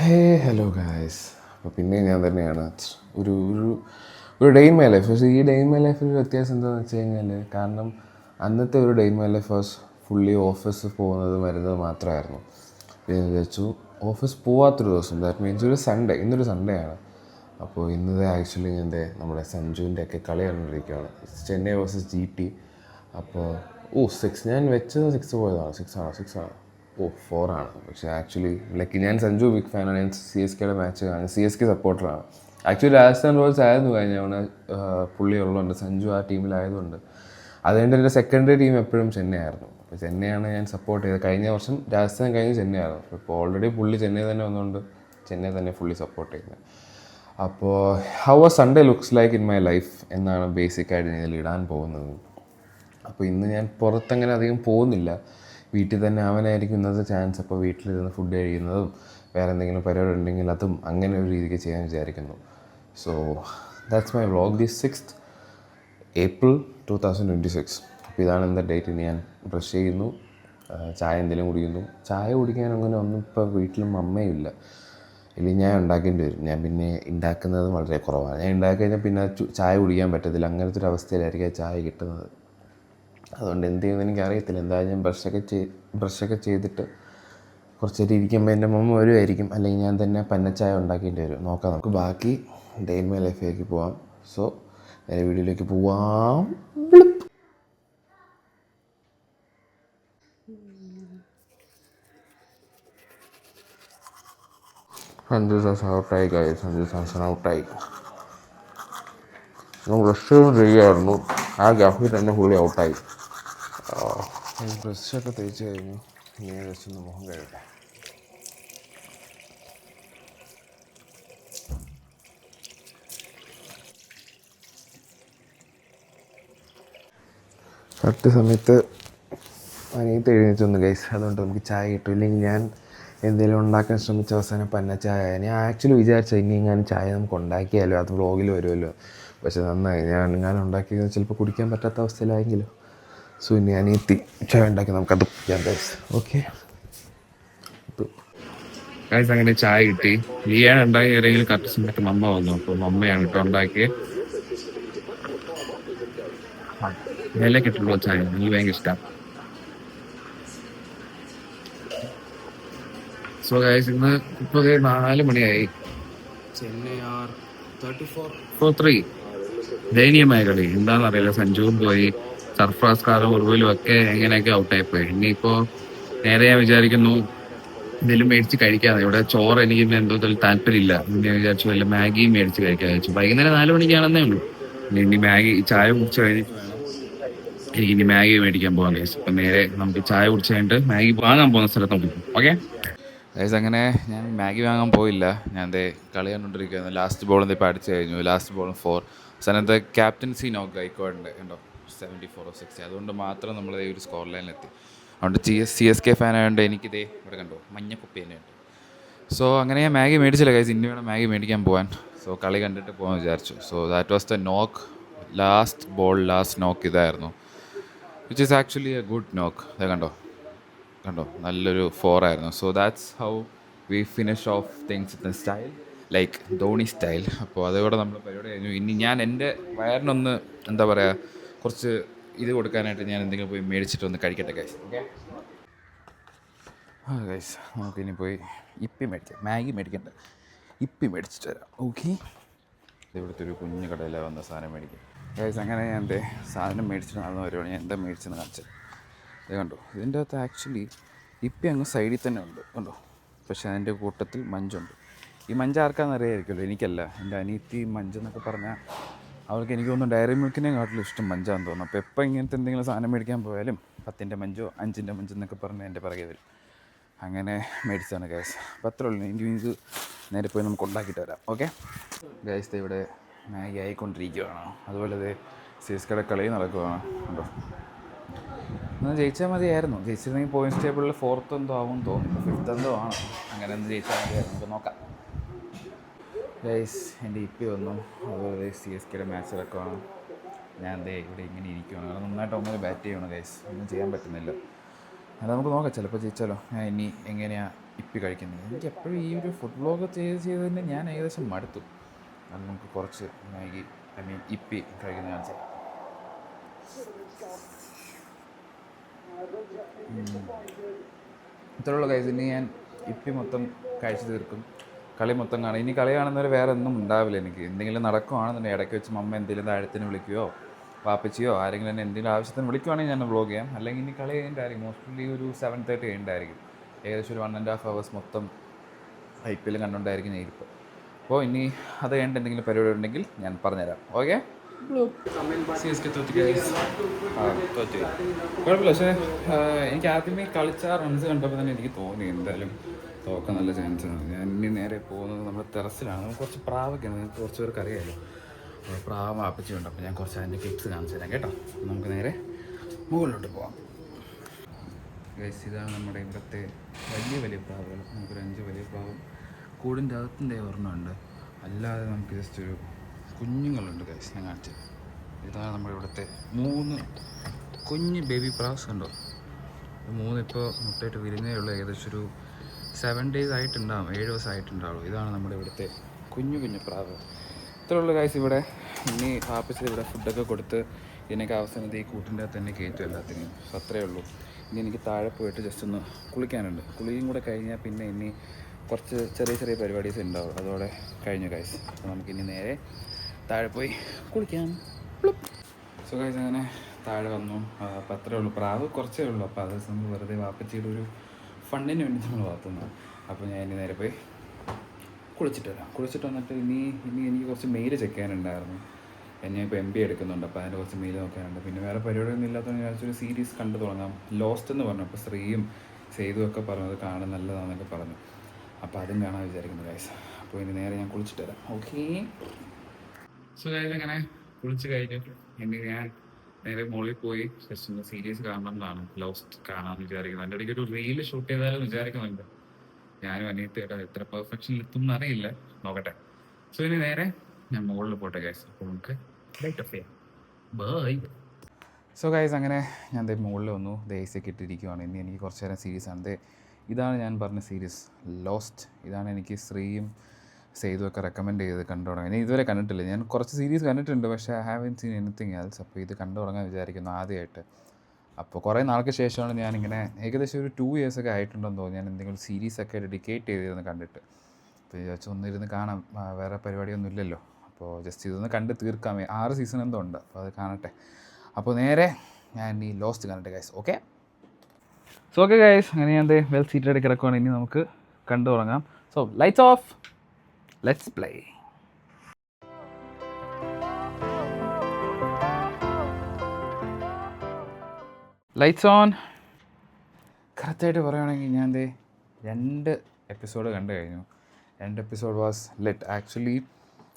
Hello guys. അപ്പോൾ പിന്നെ ഞാൻ തന്നെയാണ് ഒരു ഒരു ഒരു ഡേ ഇൻ മൈ ലൈഫ്. പക്ഷേ ഈ ഡേ ഇൻ മൈ ലൈഫിൽ വ്യത്യാസം എന്താണെന്ന് വെച്ച് കഴിഞ്ഞാൽ, കാരണം അന്നത്തെ ഒരു day in my life was fully office പോകുന്നത് വരുന്നത് മാത്രമായിരുന്നു. ഞാൻ വിചാരിച്ചു ഓഫീസ് പോവാത്തൊരു ദിവസം, ദാറ്റ് മീൻസ് ഒരു സൺഡേ, ഇന്നൊരു സൺഡേ ആണ്. അപ്പോൾ ഇന്നത് ആക്ച്വലി നമ്മുടെ സഞ്ജുവിൻ്റെ ഒക്കെ കളി കണ്ടിരിക്കുകയാണ്, ചെന്നൈ വേഴ്സസ് GT. അപ്പോൾ 6 ഞാൻ വെച്ചത് 6 പോയതാണ്. 6 ആണ്. 4 ആണ്. പക്ഷേ ആക്ച്വലി ഞാൻ സഞ്ജു ബിഗ് ഫാനാണ്. ഞാൻ CSKയുടെ മാച്ച് കാണും, CSK സപ്പോർട്ടറാണ്. ആക്ച്വലി രാജസ്ഥാൻ റോയൽസ് ആയിരുന്നു കഴിഞ്ഞ തവണ പുള്ളി ഉള്ളതുകൊണ്ട്, സഞ്ജു ആ ടീമിലായതുകൊണ്ട്. അതുകൊണ്ട് എൻ്റെ സെക്കൻഡറി ടീം എപ്പോഴും ചെന്നൈ ആയിരുന്നു. അപ്പോൾ ചെന്നൈയാണ് ഞാൻ സപ്പോർട്ട് ചെയ്തത്. കഴിഞ്ഞ വർഷം രാജസ്ഥാൻ കഴിഞ്ഞ് ചെന്നൈ ആയിരുന്നു. ഇപ്പോൾ ഓൾറെഡി പുള്ളി ചെന്നൈ തന്നെ വന്നുകൊണ്ട് ചെന്നൈ തന്നെ ഫുള്ളി സപ്പോർട്ട് ചെയ്യുന്നത്. അപ്പോൾ how A Sunday looks like in my life എന്നാണ് ബേസിക്കായിട്ട് ഇതിൽ ഇടാൻ പോകുന്നത്. അപ്പോൾ ഇന്ന് ഞാൻ പുറത്തങ്ങനെ അധികം പോകുന്നില്ല, വീട്ടിൽ തന്നെ അവനായിരിക്കും ഇന്നത്തെ ചാൻസ്. അപ്പോൾ വീട്ടിലിരുന്ന് ഫുഡ് കഴിക്കുന്നതും വേറെ എന്തെങ്കിലും പരിപാടി ഉണ്ടെങ്കിൽ അതും അങ്ങനെ ഒരു രീതിക്ക് ചെയ്യാൻ വിചാരിക്കുന്നു. So that's my vlog this 6th April 2026. അപ്പോൾ ഇതാണ് എൻ്റെ ഡേറ്റ്. ഇനി ഞാൻ ബ്രഷ് ചെയ്യുന്നു, ചായ എന്തെങ്കിലും കുടിക്കുന്നു. ചായ കുടിക്കാൻ അങ്ങനെ ഒന്നും ഇപ്പോൾ വീട്ടിലും അമ്മയില്ല, ഇല്ലെങ്കിൽ ഞാൻ ഉണ്ടാക്കേണ്ടി വരും. ഞാൻ പിന്നെ ഉണ്ടാക്കുന്നത് വളരെ കുറവാണ്. ഞാൻ ഉണ്ടാക്കി കഴിഞ്ഞാൽ പിന്നെ ചായ കുടിക്കാൻ പറ്റത്തില്ല. അങ്ങനത്തെ ഒരു അവസ്ഥയിലായിരിക്കും ചായ കിട്ടുന്നത്. അതുകൊണ്ട് എന്ത് ചെയ്യുമെന്ന് എനിക്കറിയത്തില്ല. എന്തായാലും ഞാൻ ബ്രഷൊക്കെ ചെയ്തിട്ട് കുറച്ച് നേരം ഇരിക്കുമ്പോൾ എൻ്റെ മമ്മ വരുമായിരിക്കും, അല്ലെങ്കിൽ ഞാൻ തന്നെ പന്നച്ചായ ഉണ്ടാക്കേണ്ടി വരും. നോക്കാം, നമുക്ക് ബാക്കി ഡേ ഇൻ മൈ ലൈഫിലേക്ക് പോവാം. സോ നേരെ വീഡിയോയിലേക്ക് പോവാം. സഞ്ജു സാംസൺ ഔട്ടായി ഗൈസ്. സഞ്ജു സാംസൺ ഔട്ടായി. നമ്മൾ ബ്രഷ് ചെയ്യായിരുന്നു, ആ ഗ്യാപ്പിൽ തന്നെ പുള്ളി ഔട്ടായി. ബ്രഷൊക്കെ തേച്ച് കഴിഞ്ഞു. ഇങ്ങനെ ജസ്റ്റ് ഒന്ന് മുഖം കഴുകട്ടെ. കറക്റ്റ് സമയത്ത് അനിയത്ത് എഴുന്നേറ്റൊന്ന് ഗൈസ്. അതുകൊണ്ട് നമുക്ക് ചായ കിട്ടും. ഇല്ലെങ്കിൽ ഞാൻ എന്തെങ്കിലും ഉണ്ടാക്കാൻ ശ്രമിച്ച അവസാനം പന്നച്ചായ. ഞാൻ ആക്ച്വലി വിചാരിച്ച ഇനി ഞാൻ ചായ നമുക്ക് ഉണ്ടാക്കിയാലോ, അത് വ്ളോഗിൽ വരുമല്ലോ. പക്ഷെ നന്നായി, ഞാൻ ഉണ്ടാക്കിയത് ചിലപ്പോൾ കുടിക്കാൻ പറ്റാത്ത അവസ്ഥയിലായെങ്കിലോ. സോ ഇനി അനിയത്തി ചായ ഉണ്ടാക്കി നമുക്കത് കുടിക്കാം ഗൈസ്. ഓക്കെ ഗൈസ്, അങ്ങനെ ചായ കിട്ടി. ലിയാണ് ഉണ്ടാക്കിയെങ്കിൽ കറക്റ്റ് സമയത്ത് മമ്മ വന്നു. അപ്പോൾ മമ്മയാണ് കേട്ടോ ഉണ്ടാക്കിയത്. ഇലക്കിട്ടുള്ള ചായ എനിക്ക് ഭയങ്കര ഇഷ്ടമാണ്. സോ ഗൈസ്, ഇന്ന് ഇപ്പോൾ 4 മണിയായി. ചെന്നൈ 34-3 ദയനീയമായ കളി. എന്താണെന്നറിയില്ല, സഞ്ജുവും പോയി, സർഫ്രാസ് ഖാനും ഉറുവിലും ഒക്കെ എങ്ങനെയൊക്കെ ഔട്ടായിപ്പോയി. ഇനിയിപ്പോൾ നേരെ ഞാൻ വിചാരിക്കുന്നു എന്തെങ്കിലും മേടിച്ച് കഴിക്കാതെ. ഇവിടെ ചോറ് എനിക്ക് എന്തോ താല്പര്യമില്ല. ഞാൻ വിചാരിച്ചു വല്ല മാഗി മേടിച്ച് കഴിക്കാൻ വെച്ചു. വൈകുന്നേരം 4 മണിക്കാണെന്നേ ഉള്ളൂ. ഇനി മാഗി ചായ കുടിച്ച് കഴിഞ്ഞിട്ട് വേണം എനിക്കിനി മാഗി മേടിക്കാൻ പോകാൻ ഗൈസ്. അപ്പം നേരെ നമുക്ക് ചായ കുടിച്ച് കഴിഞ്ഞിട്ട് മാഗി വാങ്ങാൻ പോകുന്ന സ്ഥലത്ത് നോക്കി. ഓക്കെ ഗൈസ്, അങ്ങനെ ഞാൻ മാഗി വാങ്ങാൻ പോയില്ല. ഞാൻ കളി കണ്ടുകൊണ്ടിരിക്കുകയായിരുന്നു. ലാസ്റ്റ് ബോൾ ഇപ്പോൾ അടിച്ചു കഴിഞ്ഞു. Last ball 4. അവസാനത്തെ ക്യാപ്റ്റൻസി നോക്ക് ഗൈക്കോഡിൻ്റെ ഉണ്ടോ 74-60. അതുകൊണ്ട് മാത്രം നമ്മൾ ഈ ഒരു സ്കോർ ലൈനിലെത്തി. അതുകൊണ്ട് CSK ഫാൻ ആയതുകൊണ്ട് എനിക്കിതേ ഇവിടെ കണ്ടോ മഞ്ഞ കുപ്പി തന്നെയുണ്ട്. സോ അങ്ങനെ ഞാൻ മാഗി മേടിച്ചില്ല ഗൈസ്. ഇനി വേണം മാഗി മേടിക്കാൻ പോകാൻ. സോ കളി കണ്ടിട്ട് പോകാൻ വിചാരിച്ചു. സോ ദാറ്റ് വാസ് ദ നോക്ക്. ലാസ്റ്റ് നോക്ക് ഇതായിരുന്നു, which is actually A good നോക്ക്. അത് കണ്ടോ നല്ലൊരു 4 ആയിരുന്നു. So that's how we finish of things in style, like Dhoni style. അപ്പോൾ അതോടെ നമ്മൾ പരിപാടി കഴിഞ്ഞു. ഇനി ഞാൻ എൻ്റെ വയറിനൊന്ന് എന്താ പറയുക, കുറച്ച് ഇത് കൊടുക്കാനായിട്ട് ഞാൻ എന്തെങ്കിലും പോയി മേടിച്ചിട്ടൊന്ന് കഴിക്കട്ടെ ഗൈസ്. ഓക്കെ ഗൈസ്, നമുക്കിനി പോയി ഇപ്പി മേടിക്കാം. മാഗി മേടിക്കണ്ട, ഇപ്പി മേടിച്ചിട്ട് വരാം. ഓക്കെ, ഇവിടുത്തെ ഒരു കുഞ്ഞു കടയിലാണ് വന്ന സാധനം മേടിക്കാം ഗൈസ്. അങ്ങനെ ഞാൻ എൻ്റെ സാധനം മേടിച്ചിട്ട് നടന്ന വരുവാണ്. ഞാൻ എന്താ മേടിച്ചെന്ന് കാണിച്ചത്. ഇത് കണ്ടോ, ഇതിൻ്റെ അകത്ത് ആക്ച്വലി ഇപ്പി അങ്ങ് സൈഡിൽ തന്നെ ഉണ്ട് കണ്ടോ. പക്ഷേ അതിൻ്റെ കൂട്ടത്തിൽ മഞ്ചുണ്ട്. ഈ മഞ്ച് ആർക്കാണെന്ന് അറിയാമായിരിക്കുമല്ലോ, എനിക്കല്ല. എൻ്റെ അനിയത്തി മഞ്ചെന്നൊക്കെ പറഞ്ഞാൽ അവർക്ക് എനിക്ക് തോന്നുന്നു ഡയറി മിൽക്കിനെ കാട്ടിലും ഇഷ്ടം മഞ്ചാന്ന് തോന്നുന്നു. അപ്പോൾ എപ്പോൾ ഇങ്ങനത്തെ എന്തെങ്കിലും സാധനം മേടിക്കാൻ പോയാലും 10ൻ്റെ മഞ്ചോ 5ൻ്റെ മഞ്ചോ എന്നൊക്കെ പറഞ്ഞ് എൻ്റെ പിറകെ വരും. അങ്ങനെ മേടിച്ചതാണ് ഗൈസ്. അപ്പോൾ അത്രേ ഉള്ളൂ. എനിക്ക് ഇത് നേരെ പോയി നമുക്ക് ഉണ്ടാക്കിയിട്ട് വരാം. ഓക്കെ ഗൈസ്, ഇവിടെ മാഗി ആയിക്കൊണ്ടിരിക്കുകയാണ്. അതുപോലെ ഇത് CSKയുടെ കളി നടക്കുകയാണ് കണ്ടോ. ഒന്ന് ജയിച്ചാൽ മതിയായിരുന്നു. ജയിച്ചിരുന്നെങ്കിൽ പോയിൻറ്റ്സ് ടേബിളിൽ 4th എന്തോ ആവും തോന്നുന്നു, 5th എന്തോ ആണ്. അങ്ങനെ ഒന്ന് ജയിച്ചാൽ മതിയായിരുന്നു. നമുക്ക് നോക്കാം ഗൈസ്. എൻ്റെ ഇപ്പി വന്നു. അതുപോലെ CSKയുടെ മാച്ച് നടക്കുകയാണ്. ഞാൻ ഇവിടെ ഇങ്ങനെ ഇരിക്കുകയാണ്. കാരണം നന്നായിട്ട് ബാറ്റ് ചെയ്യണം ഗൈസ്. ഒന്നും ചെയ്യാൻ പറ്റുന്നില്ല. അത് നമുക്ക് നോക്കാം, ചിലപ്പോൾ ജയിച്ചാലോ. ഞാൻ ഇനി എങ്ങനെയാണ് ഇപ്പി കഴിക്കുന്നത്. എനിക്ക് എപ്പോഴും ഈ ഒരു ഫുഡ് വ്ളോഗ് ചെയ്ത് തന്നെ ഞാൻ ഏകദേശം മടുത്തു. അത് നമുക്ക് കുറച്ച് മാഗി ഇപ്പി കഴിക്കുന്നത് കാണിച്ചാൽ. ഇത്രയുള്ള കൈസ്. ഇനി ഞാൻ ഇപ്പി മൊത്തം കഴിച്ചു തീർക്കും. കളി മൊത്തം കാണും. ഇനി കളി കാണുന്നവർ വേറെ ഒന്നും ഉണ്ടാവില്ല എനിക്ക്. എന്തെങ്കിലും നടക്കുവാണെന്നുണ്ടെങ്കിൽ ഇടയ്ക്ക് വെച്ച് മമ്മ എന്തെങ്കിലും താഴത്തിന് വിളിക്കുകയോ വാപ്പച്ചിയോ ആരെങ്കിലും എന്നെ എന്തെങ്കിലും ആവശ്യത്തിന് വിളിക്കുവാണെങ്കിൽ ഞാൻ വ്ളോഗ് ചെയ്യാം. അല്ലെങ്കിൽ ഇനി കളി കഴിഞ്ഞിട്ടായിരിക്കും. മോസ്റ്റ്ലി ഒരു 7:30 കഴിഞ്ഞിട്ടായിരിക്കും. ഏകദേശം ഒരു 1.5 hours മൊത്തം IPL കണ്ടുകൊണ്ടായിരിക്കും ഞാൻ ഇരിപ്പ്. അപ്പോൾ ഇനി അത് കഴിഞ്ഞിട്ട് എന്തെങ്കിലും പരിപാടി ഉണ്ടെങ്കിൽ ഞാൻ പറഞ്ഞുതരാം. ഓക്കെ. തോറ്റു കുഴപ്പമില്ല. പക്ഷേ എനിക്ക് ആദ്യമേ കളിച്ച റൺസ് കണ്ടപ്പോൾ തന്നെ എനിക്ക് തോന്നി എന്തായാലും തോക്കാൻ നല്ല ചാൻസ് ആണ്. ഞാൻ ഇനി നേരെ പോകുന്നത് നമ്മുടെ ടെറസിലാണ്. നമുക്ക് കുറച്ച് പ്രാവൊക്കെയാണ്. നിങ്ങൾക്ക് കുറച്ച് പേർക്ക് അറിയാമല്ലോ. പ്രാവ് വാപ്പിച്ചുണ്ട്. അപ്പോൾ ഞാൻ കുറച്ച് അതിൻ്റെ ക്ലിപ്സ് കാണിച്ചു തരാം കേട്ടോ. നമുക്ക് നേരെ മുകളിലോട്ട് പോകാം. ഗൈസ്, ഇതാണ് നമ്മുടെ ഇവിടുത്തെ വലിയ പ്രാവുകൾ. നമുക്കൊരു 5 വലിയ പ്രാവും കൂടിൻ്റെ അകത്തിൻ്റെ ഒരെണ്ണമുണ്ട്. അല്ലാതെ നമുക്ക് ജസ്റ്റ് ഒരു കുഞ്ഞുങ്ങളുണ്ട് ഗൈസ്. ഞാൻ കാണിച്ചു. ഇതാണ് നമ്മുടെ ഇവിടുത്തെ 3 കുഞ്ഞ് ബേബി പ്രാവ്സ് ഉണ്ടോ. 3 ഇപ്പോൾ മുട്ടയിട്ട് വിരിഞ്ഞേ ഉള്ളൂ. ഏകദേശം ഒരു 7 days ആയിട്ടുണ്ടാവും, 7 ദിവസം ആയിട്ടുണ്ടാവുള്ളൂ. ഇതാണ് നമ്മുടെ ഇവിടുത്തെ കുഞ്ഞു പ്രാവ്. ഇത്രയുള്ള ഗൈസ്. ഇവിടെ ഇനി ആപ്പിച്ചത് ഇവിടെ ഫുഡൊക്കെ കൊടുത്ത് ഇതിനൊക്കെ അവസാനത്ത് ഈ കൂട്ടിൻ്റെ അകത്ത് തന്നെ കയറ്റും എല്ലാത്തിനും. അത്രയേ ഉള്ളൂ. ഇനി എനിക്ക് താഴെ പോയിട്ട് ജസ്റ്റ് ഒന്ന് കുളിക്കാനുണ്ട്. കുളിയും കൂടെ കഴിഞ്ഞാൽ പിന്നെ ഇനി കുറച്ച് ചെറിയ പരിപാടീസ് ഉണ്ടാവും. അതോടെ കഴിഞ്ഞു ഗൈസ്. അപ്പോൾ നമുക്കിനി നേരെ താഴെ പോയി കുളിക്കാം. സോ ഗൈസ്, അങ്ങനെ താഴെ വന്നു. അപ്പോൾ അത്രയേ ഉള്ളൂ. പ്രാവ് കുറച്ചേ ഉള്ളൂ. അപ്പോൾ അത് നമ്മൾ വെറുതെ വാപ്പച്ചിയുടെ ഒരു ഫണ്ടിന് വേണ്ടി നമ്മൾ വളർത്തുന്നത്. അപ്പോൾ ഞാൻ ഇനി നേരെ പോയി കുളിച്ചിട്ട് വരാം. കുളിച്ചിട്ട് വന്നിട്ട് ഇനി എനിക്ക് കുറച്ച് മെയിൽ ചെക്ക് ചെയ്യാനുണ്ടായിരുന്നു. ഞാൻ ഇപ്പോൾ MBA എടുക്കുന്നുണ്ട്. അപ്പോൾ അതിൻ്റെ കുറച്ച് മെയിൽ നോക്കാനുണ്ട്. പിന്നെ വേറെ പരിപാടിയൊന്നും ഇല്ലാത്തതുകൊണ്ട് ഞാൻ ഒരു സീരീസ് കണ്ടു തുടങ്ങാം. ലോസ്റ്റ് എന്ന് പറഞ്ഞു. അപ്പോൾ ശ്രീയും സേതു ഒക്കെ പറഞ്ഞത് കാണാൻ നല്ലതാണെന്നൊക്കെ പറഞ്ഞു. അപ്പോൾ അതും കാണാൻ വിചാരിക്കുന്നു ഗൈസ്. അപ്പോൾ ഇനി നേരെ ഞാൻ കുളിച്ചിട്ട് വരാം. ഓക്കെ. സോ ഗൈസ്, അങ്ങനെ കുളിച്ച് കഴിഞ്ഞു. ഇനി ഞാൻ നേരെ മുകളിൽ പോയി ജസ്റ്റ് ഒന്ന് സീരീസ് കാണണം എന്നാണ്, ലോസ്റ്റ് കാണാമെന്ന് വിചാരിക്കുന്നത്. എൻ്റെ ഇടയ്ക്ക് ഒരു റീല് ഷൂട്ട് ചെയ്താലും വിചാരിക്കുന്നുണ്ട്. ഞാനും അനിയത്തിയുടെ എത്ര പെർഫെക്ഷനിൽ എത്തും എന്നറിയില്ല, നോക്കട്ടെ. സോ ഇനി നേരെ ഞാൻ മുകളിൽ പോട്ടെ ഗൈസ്. അപ്പോൾ നമുക്ക് ലൈറ്റ് ഓഫ് ചെയ്യാം. ബൈ. സോ ഗൈസ്, അങ്ങനെ ഞാൻ മുകളിൽ വന്നു. AC ഒക്കെ ഇട്ടിരിക്കുവാണ്. ഇനി എനിക്ക് കുറച്ച് നേരം സീരീസാണ്. ഇതാണ് ഞാൻ പറഞ്ഞ സീരീസ്, ലോസ്റ്റ്. ഇതാണ് എനിക്ക് ശ്രീയും സേതു ഒക്കെ റെക്കമെൻഡ് ചെയ്ത് കണ്ടു തുടങ്ങാൻ. ഇനി ഇതുവരെ കണ്ടിട്ടില്ല. ഞാൻ കുറച്ച് സീരീസ് കണ്ടിട്ടുണ്ട്, പക്ഷേ I haven't scene anything else. അപ്പോൾ ഇത് കണ്ടു തുടങ്ങാൻ വിചാരിക്കുന്നു ആദ്യമായിട്ട്. അപ്പോൾ കുറേ നാൾക്ക് ശേഷമാണ് ഞാനിങ്ങനെ ഏകദേശം ഒരു 2 years ഒക്കെ ആയിട്ടുണ്ടെന്ന് തോന്നുന്നു ഞാൻ എന്തെങ്കിലും സീരീസൊക്കെ ഡെഡിക്കേറ്റ് ചെയ്തിരുന്ന് കണ്ടിട്ട്. അപ്പോൾ വിചാരിച്ചു ഒന്നിരുന്ന് കാണാം, വേറെ പരിപാടിയൊന്നും ഇല്ലല്ലോ. അപ്പോൾ ജസ്റ്റ് ഇതൊന്ന് കണ്ട് തീർക്കാം. 6 സീസൺ എന്തോ ഉണ്ട്. അപ്പോൾ അത് കാണട്ടെ. അപ്പോൾ നേരെ ഞാൻ ഈ ലോസ്റ്റ് കാണട്ടെ guys. Okay. So okay guys, അങ്ങനെ ഞാൻ വെൽ സീറ്റഡ് കിടക്കുവാണ്. ഇനി നമുക്ക് കണ്ടു തുടങ്ങാം. So lights of, let's play. Lights on. കറക്റ്റായിട്ട് പറയുകയാണെങ്കിൽ ഞാൻ 2 എപ്പിസോഡ് കണ്ടു കഴിഞ്ഞു. 2 എപ്പിസോഡ് വാസ് ലെറ്റ് ആക്ച്വലി.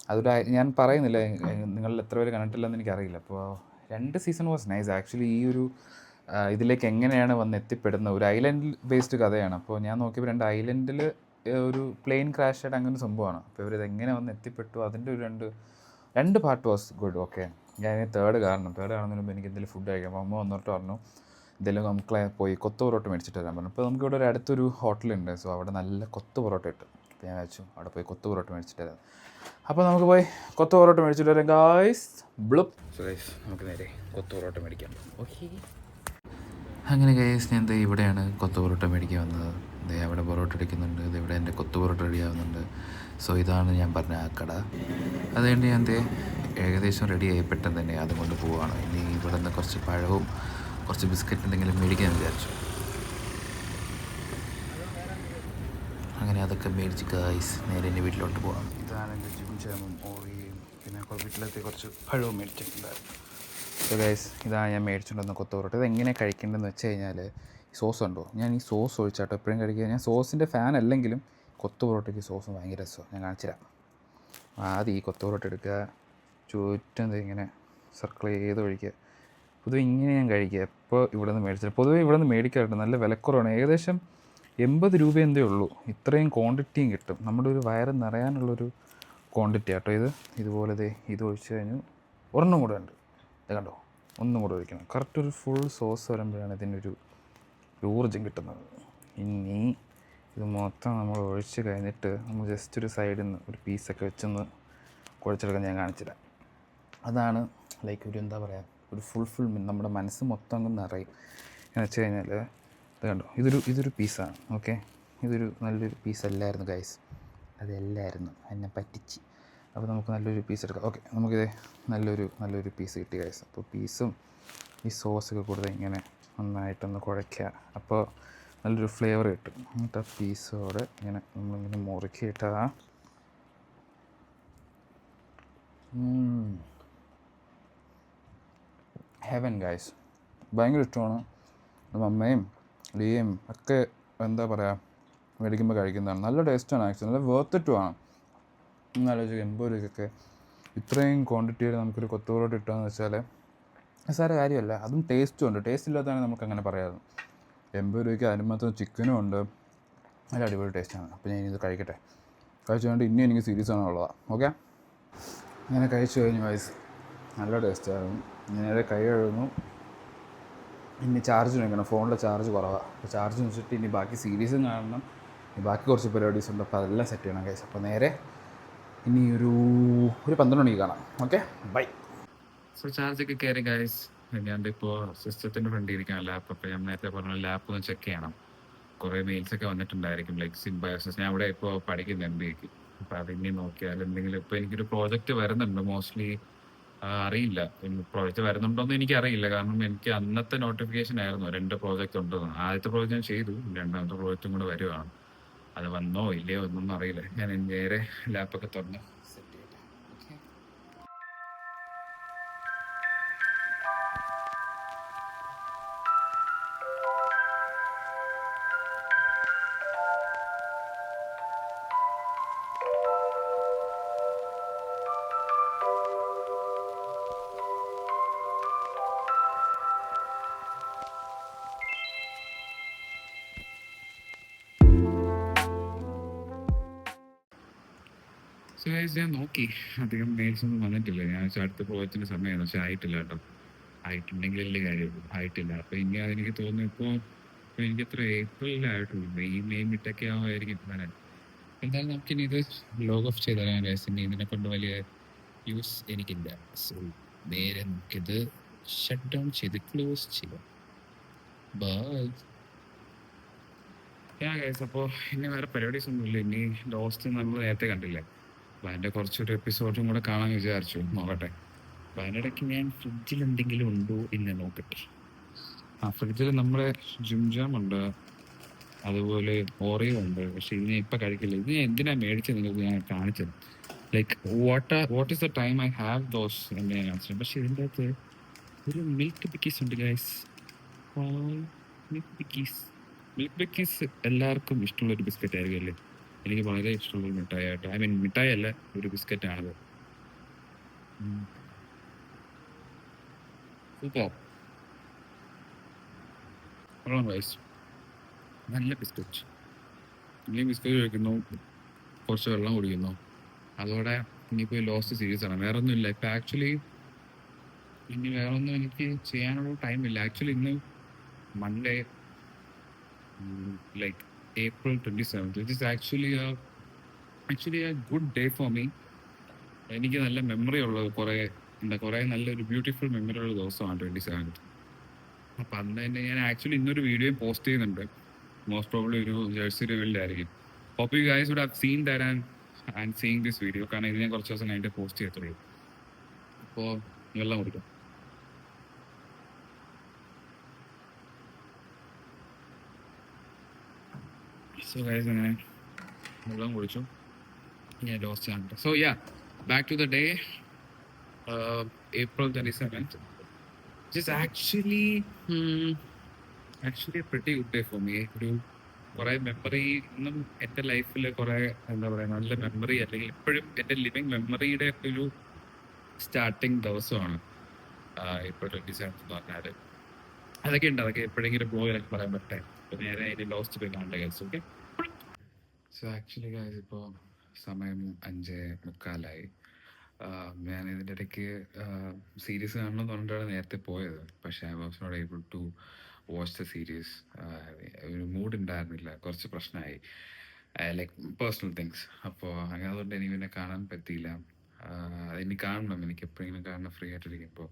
അതൊരു ഞാൻ പറയുന്നില്ല, നിങ്ങളിൽ എത്ര പേര് കണ്ടിട്ടില്ലെന്ന് എനിക്കറിയില്ല. അപ്പോൾ 2 സീസൺ വാസ് നൈസ് ആക്ച്വലി. ഈ ഒരു ഇതിലേക്ക് എങ്ങനെയാണ് വന്ന് എത്തിപ്പെടുന്നത്, ഒരു ഐലൻഡ് ബേസ്ഡ് കഥയാണ്. അപ്പോൾ ഞാൻ നോക്കിയപ്പോൾ 2 ഐലൻഡിൽ ഒരു പ്ലെയിൻ ക്രാഷ് ആയിട്ട് അങ്ങനെ സംഭവമാണ്. അപ്പോൾ ഇവരിത് എങ്ങനെ വന്ന് എത്തിപ്പെട്ടു, അതിൻ്റെ ഒരു രണ്ട് പാർട്ട് വാസ് ഗുഡ്. ഓക്കെ. ഞാൻ തേർഡ് കാണുന്നതിന് മുമ്പ് എനിക്ക് എന്തെങ്കിലും ഫുഡ് കഴിക്കാം. അമ്മ വന്നിട്ട് പറഞ്ഞു എന്തെങ്കിലും നമുക്ക് പോയി കൊത്തു പൊറോട്ട മേടിച്ചിട്ട് വരാൻ പറഞ്ഞു. അപ്പോൾ നമുക്കിവിടെ ഒരു അടുത്തൊരു ഹോട്ടലുണ്ട്. സോ അവിടെ നല്ല കൊത്തു പൊറോട്ട കിട്ടും. അപ്പോൾ ഞാൻ വെച്ചു അവിടെ പോയി കൊത്തു പൊറോട്ട മേടിച്ചിട്ട് വരാം. അപ്പോൾ നമുക്ക് പോയി കൊത്തു പൊറോട്ട മേടിച്ചിട്ട് വരാം ഗായ്സ്. ബ്ലുപ്പ്. സോ ഗൈസ്, നമുക്ക് നേരെ കൊത്തു പൊറോട്ട മേടിക്കാം. ഓക്കെ. അങ്ങനെ ഗൈസ്, ഞാൻ ഇവിടെയാണ് കൊത്തു പൊറോട്ട മേടിക്കാൻ വന്നത്. അവിടെ പൊറോട്ട അടിക്കുന്നുണ്ട്. ഇവിടെ എൻ്റെ കൊത്തു പൊറോട്ട റെഡി ആവുന്നുണ്ട്. സോ ഇതാണ് ഞാൻ പറഞ്ഞ ആ കട. അതുകൊണ്ട് ഞാൻ ഏകദേശം റെഡിയായി പെട്ടെന്ന് തന്നെ അതുകൊണ്ട് പോവുകയാണ്. ഇനി ഇവിടെ നിന്ന് കുറച്ച് പഴവും കുറച്ച് ബിസ്ക്കറ്റ് എന്തെങ്കിലും മേടിക്കാൻ വിചാരിച്ചു. അങ്ങനെ അതൊക്കെ മേടിച്ച് ഗൈസ് നേരെ എൻ്റെ വീട്ടിലോട്ട് പോകാം. ഇതാണ് എൻ്റെ ജിം ചേമും ഓറിയും പിന്നെ വീട്ടിലത്തെ കുറച്ച് പഴവും മേടിച്ചിട്ടുണ്ടായിരുന്നു. സോ ഗൈസ്, ഇതാണ് ഞാൻ മേടിച്ചുകൊണ്ടുവന്ന കൊത്തു പൊറോട്ട. ഇതെങ്ങനെ കഴിക്കേണ്ടതെന്ന് വെച്ച് കഴിഞ്ഞാൽ, സോസ് ഉണ്ടോ, ഞാൻ ഈ സോസ് ഒഴിച്ചാട്ടോ എപ്പോഴും കഴിക്കുക. ഞാൻ സോസിൻ്റെ ഫാൻ അല്ലെങ്കിലും കൊത്തു പൊറോട്ടയ്ക്ക് സോസ് ഭയങ്കര രസമാണ്. ഞാൻ കാണിച്ചു തരാം. ആദ്യം ഈ കൊത്തു പൊറോട്ട എടുക്കുക, ചുറ്റും ഇങ്ങനെ സർക്കിൾ ചെയ്ത് ഒഴിക്കുക. പൊതുവെ ഇങ്ങനെ ഞാൻ കഴിക്കുക. എപ്പോൾ ഇവിടെ നിന്ന് മേടിച്ചില്ല. പൊതുവേ ഇവിടെ നിന്ന് മേടിക്കാറുണ്ട്. നല്ല വിലക്കുറവാണ്. ഏകദേശം 80 രൂപ എന്തേ ഉള്ളൂ. ഇത്രയും ക്വാണ്ടിറ്റിയും കിട്ടും. നമ്മുടെ ഒരു വയറ് നിറയാനുള്ളൊരു ക്വാണ്ടിറ്റി ആട്ടോ ഇത്. ഇതുപോലെ ഇത് ഒഴിച്ച് കഴിഞ്ഞു. ഒരെണ്ണം കൂടെ ഉണ്ട്. ഇത് കണ്ടോ, ഒന്നും കൂടെ ഒഴിക്കണം. കറക്റ്റ് ഒരു ഫുൾ സോസ് വരുമ്പോഴാണ് ഇതിനൊരു ഊർജ്ജം കിട്ടുന്നത്. ഇനി ഇത് മൊത്തം നമ്മൾ ഒഴിച്ച് കഴിഞ്ഞിട്ട് നമ്മൾ ജസ്റ്റ് ഒരു സൈഡിൽ നിന്ന് ഒരു പീസൊക്കെ വെച്ചൊന്ന് കുഴച്ചെടുക്കാൻ ഞാൻ കാണിച്ചില്ല. അതാണ് ലൈക്ക് ഒരു എന്താ പറയുക, ഒരു ഫുൾഫിൽമെൻറ്റ്. നമ്മുടെ മനസ്സ് മൊത്തം അങ്ങ് നിറയും. എന്ന് വെച്ച് കഴിഞ്ഞാൽ ഇത് കണ്ടോ, ഇതൊരു പീസാണ്. ഓക്കെ, ഇതൊരു നല്ലൊരു പീസല്ലായിരുന്നു ഗൈസ്, അതല്ലായിരുന്നു, എന്നെ പറ്റിച്ച്. അപ്പോൾ നമുക്ക് നല്ലൊരു പീസ് എടുക്കാം. ഓക്കെ, നമുക്കിത് നല്ലൊരു പീസ് കിട്ടി ഗൈസ്. അപ്പോൾ പീസും ഈ സോസൊക്കെ കൊടുത്ത് ഇങ്ങനെ നന്നായിട്ടൊന്ന് കുഴയ്ക്കുക. അപ്പോൾ നല്ലൊരു ഫ്ലേവർ കിട്ടും. എന്നിട്ട് ആ പീസോടെ ഇങ്ങനെ നമ്മളിങ്ങനെ മുറുക്കിയിട്ടാ ഹെവൻ ഗൈസ്. ഭയങ്കര ഇഷ്ടമാണ്. അമ്മയും ലിയയും ഒക്കെ എന്താ പറയുക, മേടിക്കുമ്പോൾ കഴിക്കുന്നതാണ്. നല്ല ടേസ്റ്റാണ് ആക്ച്വലി, നല്ല വേർത്ത് ഇട്ടുമാണ്. എന്നാലോചിക്കുക, 80 രൂപയ്ക്കൊക്കെ ഇത്രയും ക്വാണ്ടിറ്റിയിൽ നമുക്കൊരു കൊത്തു പൊറോട്ട ഇട്ടുകയെന്ന് വെച്ചാൽ സാര കാര്യമല്ല. അതും ടേസ്റ്റും ഉണ്ട്. ടേസ്റ്റ് ഇല്ലാത്തതാണ് നമുക്ക് അങ്ങനെ പറയാമായിരുന്നു. 80 രൂപയ്ക്ക് അതിന് മാത്രം ചിക്കനും ഉണ്ട്. നല്ല അടിപൊളി ടേസ്റ്റാണ്. അപ്പോൾ ഞാൻ ഇത് കഴിക്കട്ടെ. കഴിച്ചുകൊണ്ട് ഇനി എനിക്ക് സീരീസ് ആണുള്ളതാണ്. ഓക്കെ, അങ്ങനെ കഴിച്ചു കഴിഞ്ഞു വയസ്സ്. നല്ല ടേസ്റ്റായിരുന്നു. നേരെ കൈ കഴുകുന്നു. ഇനി ചാർജ് വെക്കണം. ഫോണിലെ ചാർജ് കുറവാണ്. അപ്പോൾ ചാർജ് വെച്ചിട്ട് ഇനി ബാക്കി സീരീസും കാണണം. ഇനി ബാക്കി കുറച്ച് പരിപാടീസ് ഉണ്ട്. അപ്പോൾ അതെല്ലാം സെറ്റ് ചെയ്യണം ഗൈസ്. അപ്പോൾ നേരെ ഇനി ഒരു 12 മണിക്ക് കാണാം. Okay, by. സോ ചാർജൊക്കെ കയറി ഗൈസ്. ഞാനിപ്പോൾ സിസ്റ്റത്തിൻ്റെ ഫ്രണ്ടിൽ ഇരിക്കാൻ ലാപ്പ്. ഞാൻ നേരത്തെ പറഞ്ഞ ലാപ്പ് ഒന്ന് ചെക്ക് ചെയ്യണം. കുറേ മെയിൽസൊക്കെ വന്നിട്ടുണ്ടായിരിക്കും, ലൈക്ക് സിംബയോസിസ്. ഞാൻ ഇവിടെ ഇപ്പോൾ പഠിക്കുന്ന MBAക്ക്. അപ്പോൾ അതിനി നോക്കിയാൽ എന്തെങ്കിലും ഇപ്പോൾ എനിക്കൊരു പ്രോജക്റ്റ് വരുന്നുണ്ട്. മോസ്റ്റ്ലി അറിയില്ല, പ്രോജക്റ്റ് വരുന്നുണ്ടോയെന്ന് എനിക്കറിയില്ല. കാരണം എനിക്ക് അന്നത്തെ നോട്ടിഫിക്കേഷൻ ആയിരുന്നു 2 പ്രോജക്റ്റ് ഉണ്ടെന്ന്. ആദ്യത്തെ പ്രോജക്റ്റ് ഞാൻ ചെയ്തു, രണ്ടാമത്തെ പ്രോജക്റ്റും കൂടെ വരുവാണ്. അത് വന്നോ ഇല്ലയോ എന്നൊന്നും അറിയില്ല. ഞാൻ നേരെ ലാപ്പൊക്കെ തുറന്ന് സെറ്റ് ചെയ്യട്ടെ. ഓക്കെ, സോ ഗൈസ് ഞാൻ നോക്കി, അധികം മെയിൽസ് ഒന്നും വന്നിട്ടില്ല. ഞാൻ അടുത്ത പ്രോജക്റ്റിൻ്റെ സമയമാണ്, പക്ഷെ ആയിട്ടില്ല കേട്ടോ. ആയിട്ടുണ്ടെങ്കിൽ വലിയ കാര്യമുള്ളൂ. ആയിട്ടില്ല. അപ്പോൾ ഇനി അതെനിക്ക് തോന്നുന്നു ഇപ്പോൾ എനിക്ക് എത്ര ഏപ്രിലായിട്ടുള്ളൂ. മെയ് മിട്ടൊക്കെ ആവുമായിരിക്കും വരാൻ. എന്തായാലും നമുക്കിനി ഇത് ലോഗ് ഓഫ് ചെയ്ത് തരാം ഗൈസ്. ഇനി ഇതിനെ കൊണ്ട് വലിയ യൂസ് എനിക്കില്ല. സോ നേരെ നമുക്കിത് ഷട്ട് ഡൗൺ ചെയ്ത് ക്ലോസ് ചെയ്യാം. ബൈ. ഗൈസ്, അപ്പോൾ ഇനി വേറെ പരിപാടീസ് ഒന്നുമില്ല. ഇനി ലോസ്റ്റ് നമ്മൾ നേരത്തെ കണ്ടില്ലേ, അപ്പോൾ അതിൻ്റെ കുറച്ചൊരു എപ്പിസോഡും കൂടെ കാണാൻ വിചാരിച്ചു. നോക്കട്ടെ. അപ്പോൾ അതിനിടയ്ക്ക് ഞാൻ ഫ്രിഡ്ജിൽ എന്തെങ്കിലും ഉണ്ടോ എന്ന് നോക്കട്ടെ. ഫ്രിഡ്ജിൽ നമ്മുടെ ജിംജാം ഉണ്ട്, അതുപോലെ ഓറിയോ ഉണ്ട്. പക്ഷെ ഇത് ഞാൻ ഇപ്പം കഴിക്കില്ല. ഇത് ഞാൻ എന്തിനാണ് മേടിച്ചത് നിങ്ങൾക്ക് ഞാൻ കാണിച്ചത്. Like what is the time I have those എന്ന് ഞാൻ കാണിച്ചത്. പക്ഷെ ഇതിൻ്റെ അകത്ത് ഒരു മിൽക്ക് ബിക്കീസ് ഉണ്ട് ഗൈസ്. മിൽക്ക് ബിക്കീസ് എല്ലാവർക്കും ഇഷ്ടമുള്ളൊരു ബിസ്ക്കറ്റ് ആയിരിക്കും അല്ലേ? എനിക്ക് വളരെ ഇഷ്ടമുള്ളൊരു മിഠായി ആയിട്ട്, ഐ മീൻ മിഠായി അല്ല, ഒരു ബിസ്ക്കറ്റാണത്. സൂപ്പർ ഗൈസ്, നല്ല ബിസ്ക്കറ്റ്. ഇനി ബിസ്ക്കറ്റ് കഴിക്കുന്നു, കുറച്ച് വെള്ളം കുടിക്കുന്നു, അതോടെ ഇനിയിപ്പോൾ ലോസ്റ്റ് സീരീസ് ആണ്. വേറെ ഒന്നുമില്ല ഇപ്പം. ആക്ച്വലി ഇനി വേറെ ഒന്നും എനിക്ക് ചെയ്യാനുള്ള ടൈമില്ല. ആക്ച്വലി ഇന്ന് Monday, like April 27th, which is actually a good day for me. എനിക്ക് നല്ല മെമ്മറി ഉള്ളത് കുറേ നല്ലൊരു ബ്യൂട്ടിഫുൾ മെമ്മറി ഉള്ള ദിവസമാണ് 27th. അപ്പം അന്ന് തന്നെ ഞാൻ ആക്ച്വലി ഇന്നൊരു വീഡിയോ പോസ്റ്റ് ചെയ്യുന്നുണ്ട്. മോസ്റ്റ് പ്രോബ്ലി ഒരു ജേഴ്സി റിവീൽഡായിരിക്കും. Hope you guys would have seen that and seeing this video. കാരണം ഇത് ഞാൻ കുറച്ച് ദിവസം കഴിഞ്ഞിട്ട് പോസ്റ്റ് ചെയ്യത്തുള്ളൂ. അപ്പോൾ വെള്ളം കുടിക്കാം. സോ ഗൈസ്, അങ്ങനെ വെള്ളം കുടിച്ചു. ഞാൻ ലോസ്റ്റ് ആണ്. So ya, back to the day, April 27th, which is actually a pretty good day for me. ഒരു കുറേ മെമ്മറി ഇന്നും എൻ്റെ ലൈഫിൽ കുറേ എന്താ പറയുക, നല്ല മെമ്മറി അല്ലെങ്കിൽ ഇപ്പോഴും എൻ്റെ ലിവിങ് മെമ്മറിയുടെ ഒരു സ്റ്റാർട്ടിങ് ദിവസമാണ് April 27th എന്ന് പറഞ്ഞാൽ. അതൊക്കെ ഉണ്ട്, അതൊക്കെ എപ്പോഴെങ്കിലും ബ്ലോഗിലൊക്കെ പറയാൻ പറ്റേ. അപ്പോൾ നേരെ അതിൻ്റെ ലോസ്റ്റ് പോയി കാണേണ്ട guys. Okay, so actually guys ഇപ്പോൾ സമയം 5:45. ഞാൻ ഇതിൻ്റെ ഇടയ്ക്ക് സീരീസ് കാണണമെന്ന് പറഞ്ഞിട്ടാണ് നേരത്തെ പോയത്. പക്ഷേ I was not able to watch the series. ഒരു മൂഡ് ഉണ്ടായിരുന്നില്ല, കുറച്ച് പ്രശ്നമായി, ലൈക്ക് പേഴ്സണൽ തിങ്സ്. അപ്പോൾ അങ്ങനെ അതുകൊണ്ട് എനിക്ക് പിന്നെ കാണാൻ പറ്റിയില്ല. അതെനിക്ക് കാണണം, എനിക്ക് എപ്പോഴെങ്കിലും കാണണം ഫ്രീ ആയിട്ടിരിക്കുമ്പോൾ.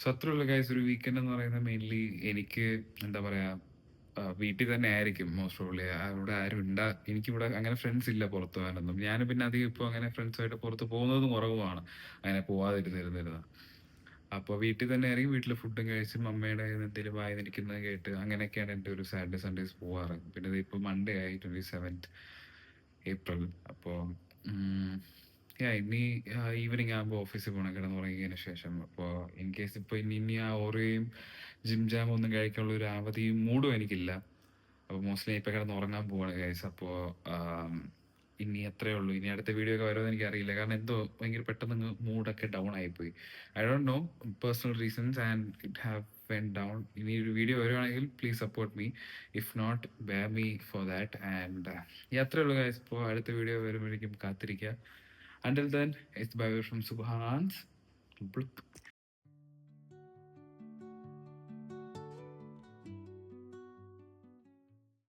സോ അത്രയുള്ള ഗൈസ്. ഒരു വീക്കെൻഡ് എന്ന് പറയുന്നത് മെയിൻലി എനിക്ക് എന്താ പറയുക, വീട്ടിൽ തന്നെ ആയിരിക്കും മോസ്റ്റ് പ്രോബ്ലി. അവിടെ ആരും എനിക്കിവിടെ അങ്ങനെ ഫ്രണ്ട്സ് ഇല്ല പുറത്ത് പോകാനൊന്നും. ഞാൻ പിന്നെ അധികം ഇപ്പോൾ അങ്ങനെ ഫ്രണ്ട്സുമായിട്ട് പുറത്ത് പോകുന്നതും കുറവാണ്, അങ്ങനെ പോവാതിരുന്നിരുന്നിരുന്ന. അപ്പോൾ വീട്ടിൽ തന്നെ ആയിരിക്കും, വീട്ടിൽ ഫുഡും കഴിച്ചും അമ്മയുടെ എന്തെങ്കിലും വായനിരിക്കുന്നത് കേട്ട് അങ്ങനെയൊക്കെയാണ് എൻ്റെ ഒരു സാറ്റർഡേ സൺഡേസ് പോവാറ്. പിന്നെ ഇത് ഇപ്പോൾ മൺഡേ ആയി, 27th ഏപ്രിൽ. അപ്പോൾ ഇനി ഈവനിങ് ആകുമ്പോൾ ഓഫീസിൽ പോകണം കിടന്ന് ഉറങ്ങിയതിന് ശേഷം. അപ്പോൾ ഇൻ കേസ് ഇപ്പോൾ ഇനി ആ ഓറയും ജിം ജാം ഒന്നും കഴിക്കാനുള്ള ഒരു അവധിയും മൂടും എനിക്കില്ല. അപ്പോൾ മോസ്റ്റ്ലി ഇപ്പോൾ കിടന്ന് ഉറങ്ങാൻ പോവാണ് ഗൈസ്. അപ്പോൾ ഇനി അത്രേ ഉള്ളൂ. ഇനി അടുത്ത വീഡിയോ ഒക്കെ വരുമെന്ന് എനിക്കറിയില്ല, കാരണം എന്തോ ഭയങ്കര പെട്ടെന്ന് മൂഡൊക്കെ ഡൗൺ ആയിപ്പോയി. I don't know personal reasons and it have went down. ഇനി ഒരു വീഡിയോ വരുവാണെങ്കിൽ please support me, if not bear me for that. And അത്രേ ഉള്ളൂ ഗൈസ്. ഇപ്പോൾ അടുത്ത വീഡിയോ വരുമ്പോഴേക്കും കാത്തിരിക്കുക. Until then, it's bye from Subhans.